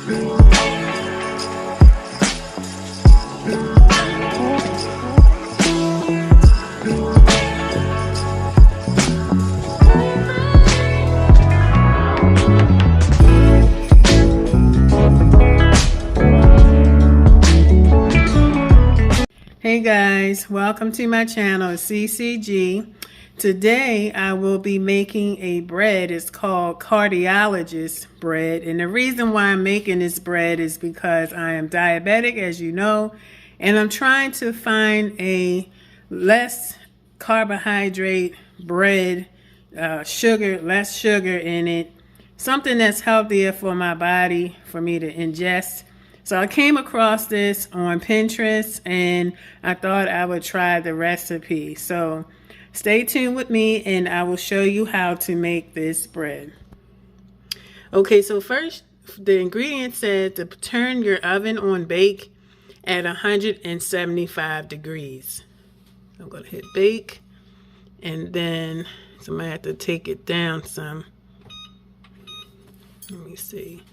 Hey guys, welcome to my channel, CeeCeeG. Today I will be making a bread. It's called Cardiologist bread, and the reason why I'm making this bread is because I am diabetic, as you know, and I'm trying to find a less carbohydrate bread, less sugar in it, something that's healthier for my body for me to ingest. So I came across this on Pinterest and I thought I would try the recipe. So stay tuned with me and I will show you how to make this bread. Okay, so first the ingredient said to turn your oven on bake at 175 degrees. I'm going to hit bake and then so I'm going to have to take it down some. Let me see.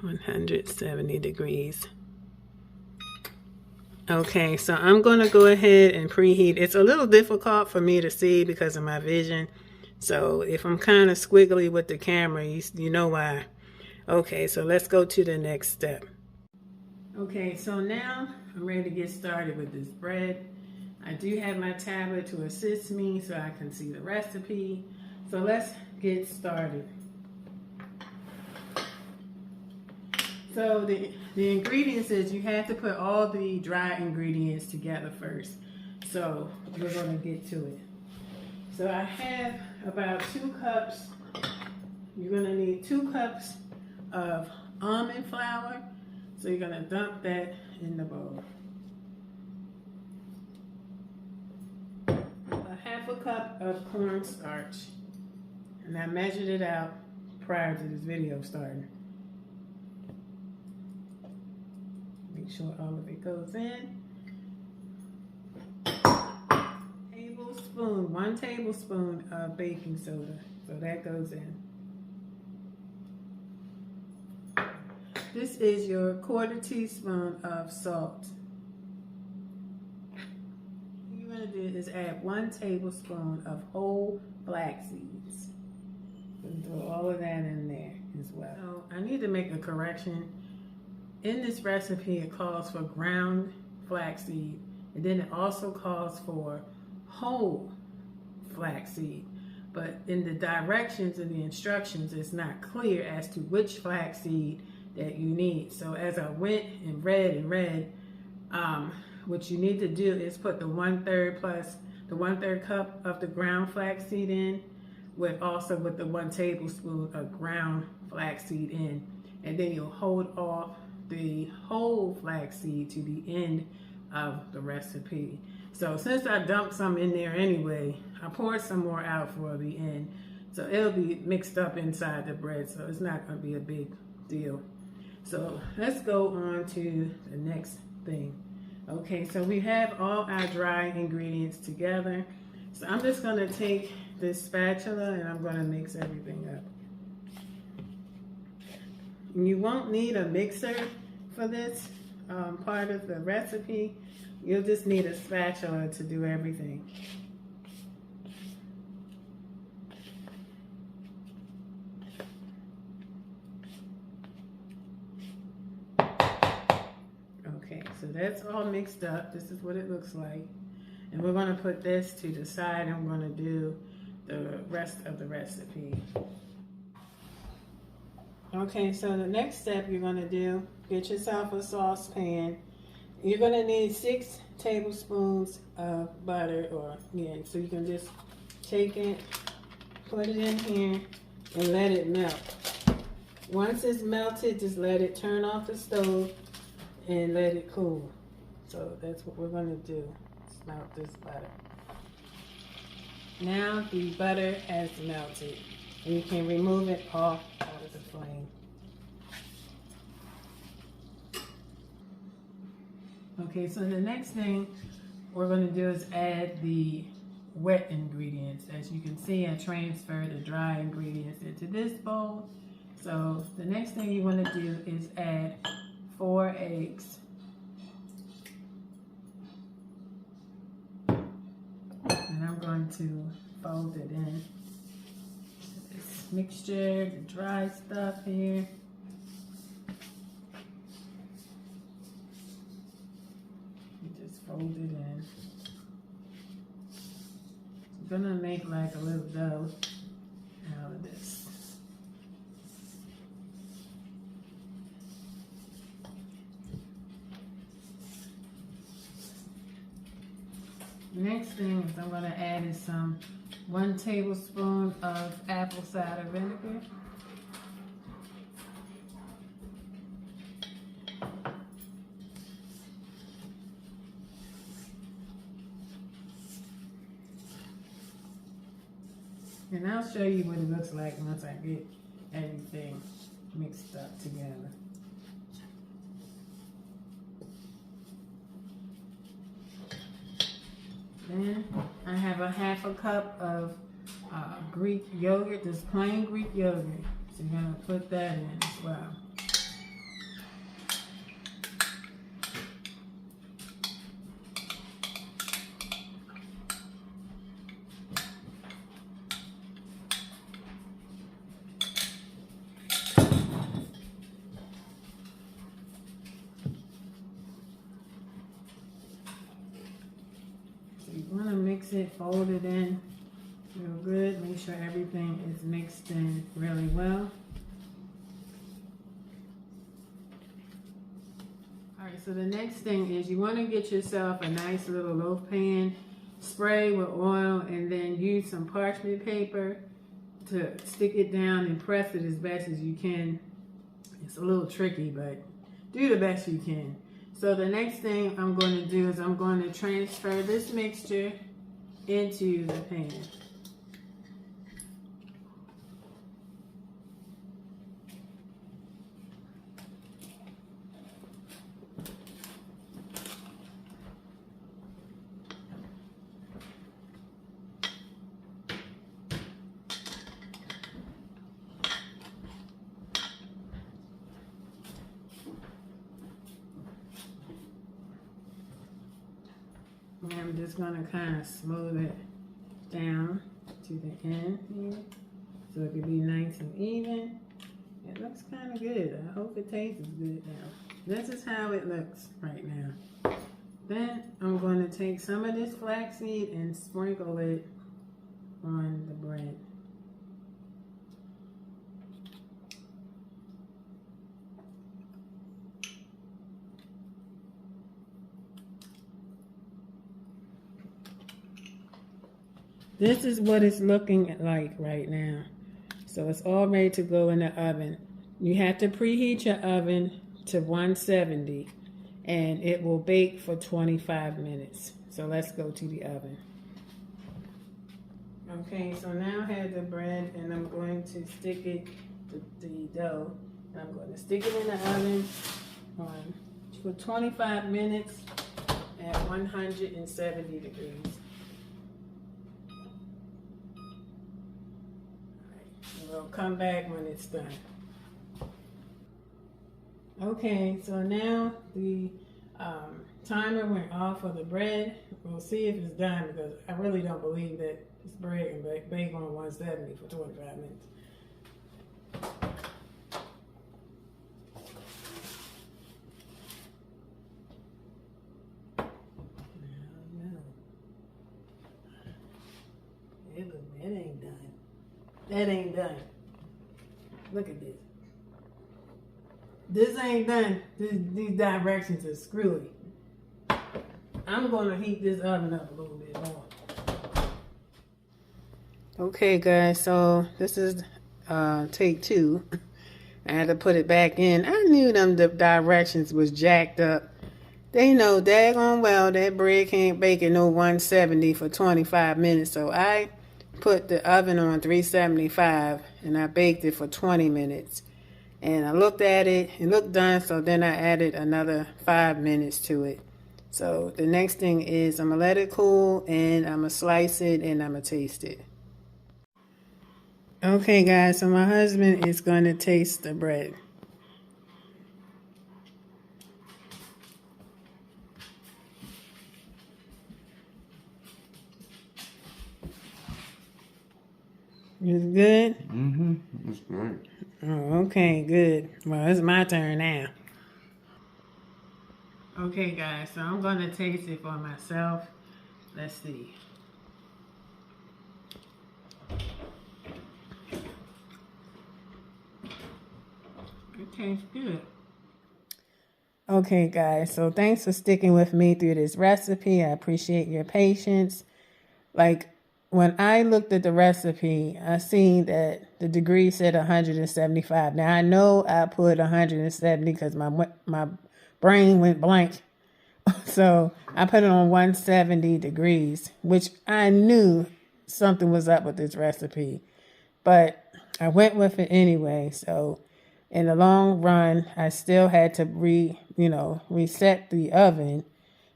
$170 degrees. Okay, so I'm going to go ahead and preheat. It's a little difficult for me to see because of my vision. So if I'm kind of squiggly with the camera, you know why. Okay, so let's go to the next step. Okay, so now I'm ready to get started with this bread. I do have my tablet to assist me so I can see the recipe. So let's get started. So the ingredients is you have to put all the dry ingredients together first. So we're going to get to it. So I have about 2 cups. You're going to need 2 cups of almond flour. So you're going to dump that in the bowl. A half a cup of cornstarch. And I measured it out prior to this video starting. Make sure all of it goes in. Tablespoon, 1 tablespoon of baking soda. So that goes in. This is your 1/4 teaspoon of salt. What you're going to do is add 1 tablespoon of whole flax seeds. Throw all of that in there as well. So I need to make a correction. In this recipe, it calls for ground flaxseed, and then it also calls for whole flaxseed. But in the directions and the instructions, it's not clear as to which flaxseed that you need. So as I went and read, what you need to do is put the 1/3 plus the 1/3 cup of the ground flaxseed in, with the 1 tablespoon of ground flaxseed in, and then you'll hold off the whole flaxseed to the end of the recipe. So since I dumped some in there anyway, I poured some more out for the end. So it'll be mixed up inside the bread, so it's not going to be a big deal. So let's go on to the next thing. Okay, so we have all our dry ingredients together. So I'm just going to take this spatula and I'm going to mix everything up. You won't need a mixer for this part of the recipe. You'll just need a spatula to do everything. Okay, so that's all mixed up. This is what it looks like. And we're going to put this to the side and we're going to do the rest of the recipe. Okay, so the next step you're going to do, get yourself a saucepan. You're going to need 6 tablespoons of butter, so you can just take it, put it in here, and let it melt. Once it's melted, just let it turn off the stove and let it cool. So that's what we're going to do, melt this butter. Now the butter has melted. And you can remove it off out of the flame. Okay, so the next thing we're going to do is add the wet ingredients. As you can see, I transferred the dry ingredients into this bowl. So the next thing you want to do is add 4 eggs. And I'm going to fold it in. This mixture, the dry stuff here. You just fold it in. I'm gonna make like a little dough out of this. Next thing is I'm gonna add is 1 tablespoon of apple cider vinegar. And I'll show you what it looks like once I get everything mixed up together. Then I have a 1/2 cup of Greek yogurt, this plain Greek yogurt. So you're gonna put that in as well. You want to mix it, fold it in real good. Make sure everything is mixed in really well. Alright, so the next thing is you want to get yourself a nice little loaf pan, spray with oil, and then use some parchment paper to stick it down and press it as best as you can. It's a little tricky, but do the best you can. So the next thing I'm going to do is I'm going to transfer this mixture into the pan. And I'm just going to kind of smooth it down to the end here so it can be nice and even. It looks kind of good. I hope it tastes good now. This is how it looks right now. Then I'm going to take some of this flaxseed and sprinkle it on the bread. This is what it's looking like right now. So it's all ready to go in the oven. You have to preheat your oven to 170 and it will bake for 25 minutes. So let's go to the oven. Okay, so now I have the bread and I'm going to stick it, the dough, and I'm going to stick it in the oven for 25 minutes at 170 degrees. We'll come back when it's done. Okay, so now the timer went off for the bread. We'll see if it's done because I really don't believe that this bread can bake on 170 for 25 minutes. It ain't done. That ain't done. Look at this. This ain't done. These directions are screwy. I'm going to heat this oven up a little bit more. Okay, guys, so this is take 2. I had to put it back in. I knew the directions was jacked up. They know daggone well that bread can't bake at no 170 for 25 minutes, so I put the oven on 375 and I baked it for 20 minutes. And I looked at it, it looked done, so then I added another 5 minutes to it. So the next thing is I'm gonna let it cool and I'm gonna slice it and I'm gonna taste it. Okay guys, so my husband is gonna taste the bread. It's good? Mm-hmm. It's great. Oh, okay, good. Well, it's my turn now. Okay, guys, so I'm going to taste it for myself. Let's see. It tastes good. Okay, guys, so thanks for sticking with me through this recipe. I appreciate your patience. Like, when I looked at the recipe, I seen that the degree said 175. Now, I know I put 170 because my brain went blank. So I put it on 170 degrees, which I knew something was up with this recipe. But I went with it anyway. So in the long run, I still had to reset the oven.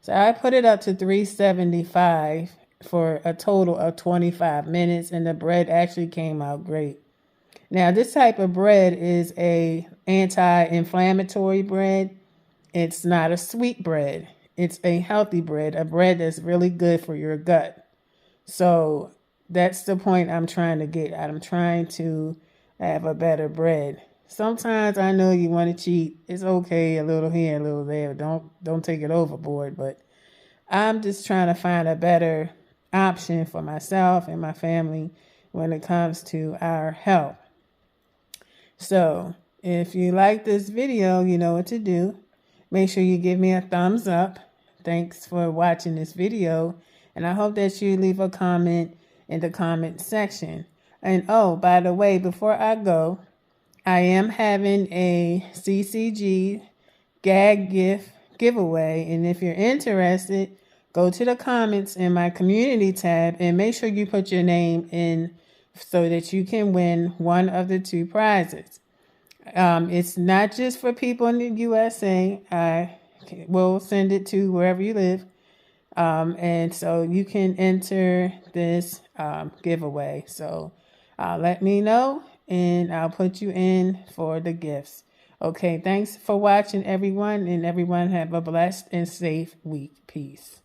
So I put it up to 375 for a total of 25 minutes, and the bread actually came out great. Now, this type of bread is a anti-inflammatory bread. It's not a sweet bread. It's a healthy bread, a bread that's really good for your gut. So that's the point I'm trying to get at. I'm trying to have a better bread. Sometimes I know you want to cheat. It's okay, a little here, a little there. Don't take it overboard. But I'm just trying to find a better option for myself and my family when it comes to our health. So if you like this video, you know what to do. Make sure you give me a thumbs up. Thanks for watching this video. And I hope that you leave a comment in the comment section. And oh, by the way, before I go, I am having a CeeCeeG'S gag gift giveaway. And if you're interested, go to the comments in my community tab and make sure you put your name in so that you can win one of the two prizes. It's not just for people in the USA. I will send it to wherever you live. And so you can enter this giveaway. So let me know and I'll put you in for the gifts. Okay, thanks for watching, everyone. And everyone have a blessed and safe week. Peace.